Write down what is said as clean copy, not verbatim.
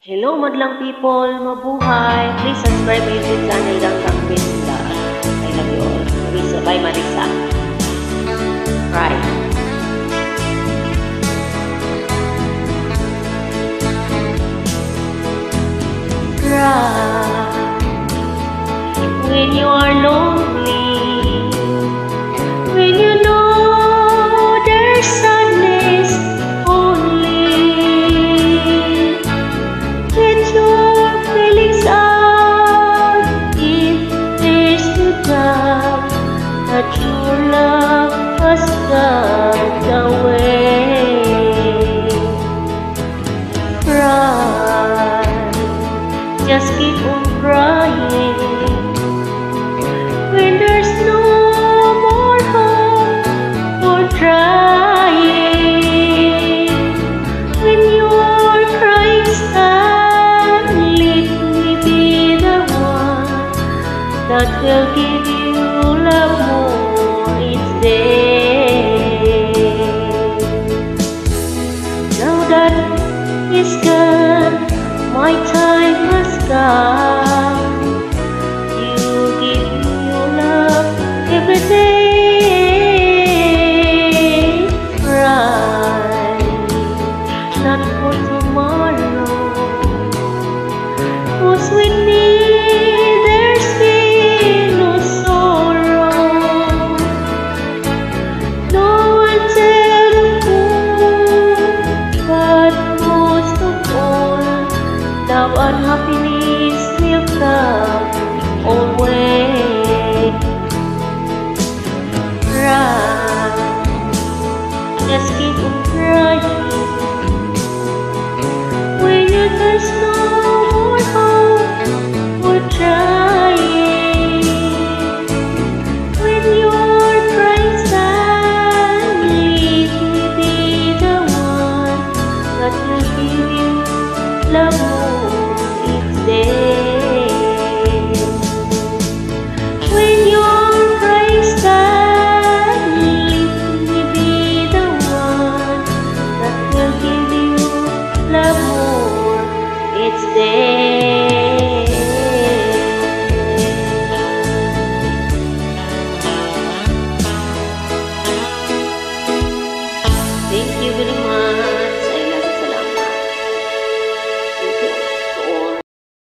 Hello madlang people, mabuhay! Please subscribe my YouTube channel Dang Kang Pinda. I love you all. Marisa, bye Marisa. Right. Cry when you are lonely, when you know there's sadness only, let your feelings out if there's no doubt that your love has gone away. Cry, just keep on crying when there's no more hope for trying. When you're crying, stand, let me be the one that will give you love more each day. Now that it's gone, my time has come. You give me your love every day. Cry, not for tomorrow, 'cause with me there's been no sorrow. No one tell the fool, but most of all, love and happiness will come always. Cry, just keep on crying when there's no more hope for trying. When you're crying, stand, let me be the one that will give you love.